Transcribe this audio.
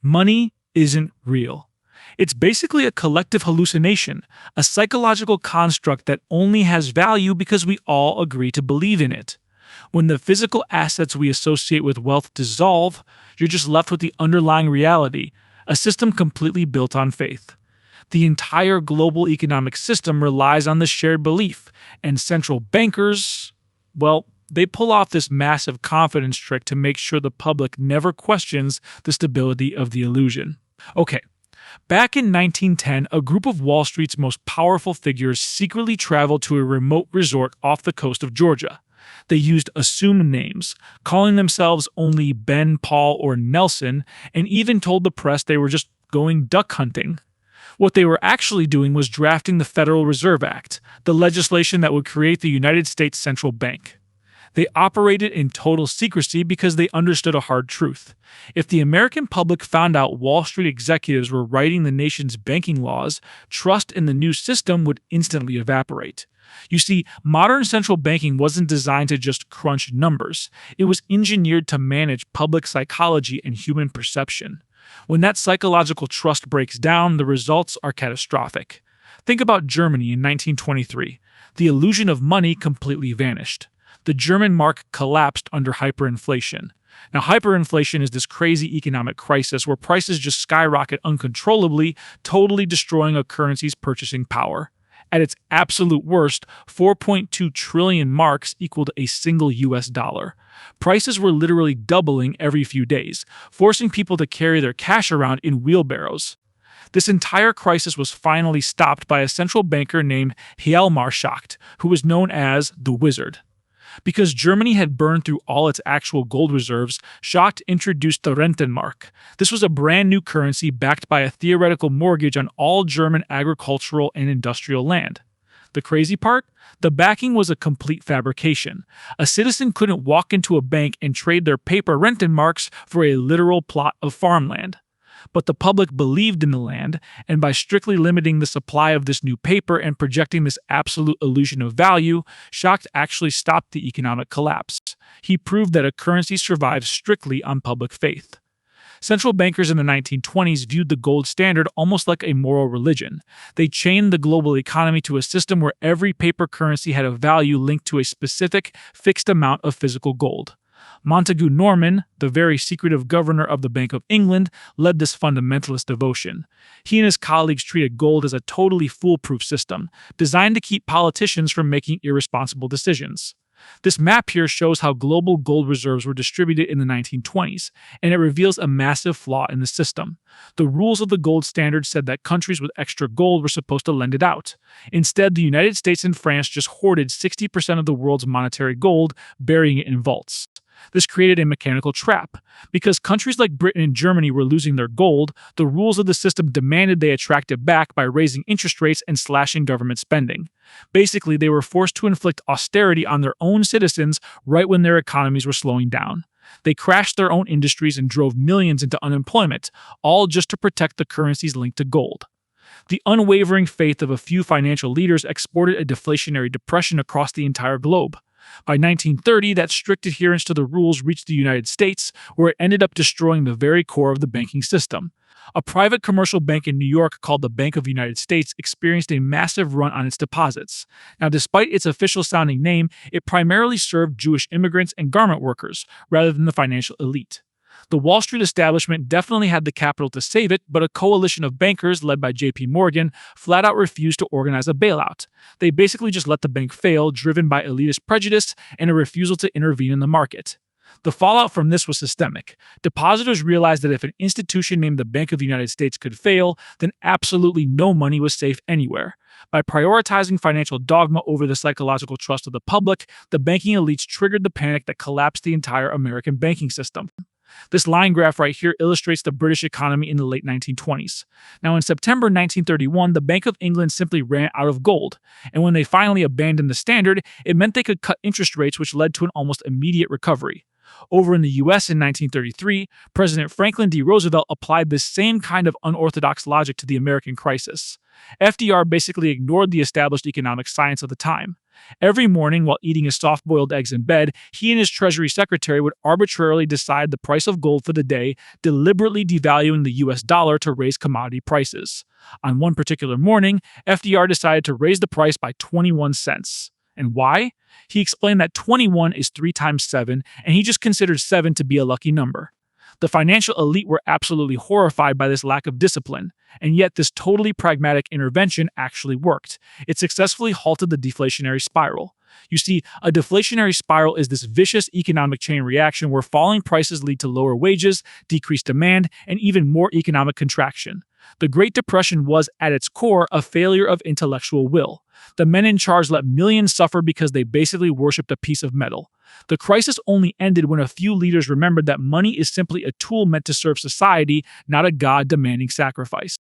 Money isn't real. It's basically a collective hallucination, a psychological construct that only has value because we all agree to believe in it. When the physical assets we associate with wealth dissolve, you're just left with the underlying reality, a system completely built on faith. The entire global economic system relies on this shared belief, and central bankers, well, they pull off this massive confidence trick to make sure the public never questions the stability of the illusion. Okay, back in 1910, a group of Wall Street's most powerful figures secretly traveled to a remote resort off the coast of Georgia. They used assumed names, calling themselves only Ben, Paul, or Nelson, and even told the press they were just going duck hunting. What they were actually doing was drafting the Federal Reserve Act, the legislation that would create the United States Central Bank. They operated in total secrecy because they understood a hard truth. If the American public found out Wall Street executives were writing the nation's banking laws, trust in the new system would instantly evaporate. You see, modern central banking wasn't designed to just crunch numbers. It was engineered to manage public psychology and human perception. When that psychological trust breaks down, the results are catastrophic. Think about Germany in 1923. The illusion of money completely vanished. The German mark collapsed under hyperinflation. Now, hyperinflation is this crazy economic crisis where prices just skyrocket uncontrollably, totally destroying a currency's purchasing power. At its absolute worst, 4.2 trillion marks equaled a single US dollar. Prices were literally doubling every few days, forcing people to carry their cash around in wheelbarrows. This entire crisis was finally stopped by a central banker named Hjalmar Schacht, who was known as the Wizard. Because Germany had burned through all its actual gold reserves, Schacht introduced the Rentenmark. This was a brand new currency backed by a theoretical mortgage on all German agricultural and industrial land. The crazy part? The backing was a complete fabrication. A citizen couldn't walk into a bank and trade their paper Rentenmarks for a literal plot of farmland. But the public believed in the land, and by strictly limiting the supply of this new paper and projecting this absolute illusion of value, Schacht actually stopped the economic collapse. He proved that a currency survives strictly on public faith. Central bankers in the 1920s viewed the gold standard almost like a moral religion. They chained the global economy to a system where every paper currency had a value linked to a specific, fixed amount of physical gold. Montagu Norman, the very secretive governor of the Bank of England, led this fundamentalist devotion. He and his colleagues treated gold as a totally foolproof system, designed to keep politicians from making irresponsible decisions. This map here shows how global gold reserves were distributed in the 1920s, and it reveals a massive flaw in the system. The rules of the gold standard said that countries with extra gold were supposed to lend it out. Instead, the United States and France just hoarded 60% of the world's monetary gold, burying it in vaults. This created a mechanical trap. Because countries like Britain and Germany were losing their gold, the rules of the system demanded they attract it back by raising interest rates and slashing government spending. Basically, they were forced to inflict austerity on their own citizens right when their economies were slowing down. They crashed their own industries and drove millions into unemployment, all just to protect the currencies linked to gold. The unwavering faith of a few financial leaders exported a deflationary depression across the entire globe. By 1930, that strict adherence to the rules reached the United States, where it ended up destroying the very core of the banking system. A private commercial bank in New York called the Bank of the United States experienced a massive run on its deposits. Now, despite its official-sounding name, it primarily served Jewish immigrants and garment workers, rather than the financial elite. The Wall Street establishment definitely had the capital to save it, but a coalition of bankers led by J.P. Morgan flat out refused to organize a bailout. They basically just let the bank fail, driven by elitist prejudice and a refusal to intervene in the market. The fallout from this was systemic. Depositors realized that if an institution named the Bank of the United States could fail, then absolutely no money was safe anywhere. By prioritizing financial dogma over the psychological trust of the public, the banking elites triggered the panic that collapsed the entire American banking system. This line graph right here illustrates the British economy in the late 1920s. Now, in September 1931, the Bank of England simply ran out of gold, and when they finally abandoned the standard, it meant they could cut interest rates, which led to an almost immediate recovery. Over in the US in 1933, President Franklin D. Roosevelt applied this same kind of unorthodox logic to the American crisis. FDR basically ignored the established economic science of the time. Every morning, while eating his soft boiled eggs in bed, he and his Treasury Secretary would arbitrarily decide the price of gold for the day, deliberately devaluing the US dollar to raise commodity prices. On one particular morning, FDR decided to raise the price by 21 cents. And why? He explained that 21 is 3 times 7, and he just considered 7 to be a lucky number. The financial elite were absolutely horrified by this lack of discipline, and yet this totally pragmatic intervention actually worked. It successfully halted the deflationary spiral. You see, a deflationary spiral is this vicious economic chain reaction where falling prices lead to lower wages, decreased demand, and even more economic contraction. The Great Depression was, at its core, a failure of intellectual will. The men in charge let millions suffer because they basically worshipped a piece of metal. The crisis only ended when a few leaders remembered that money is simply a tool meant to serve society, not a god demanding sacrifice.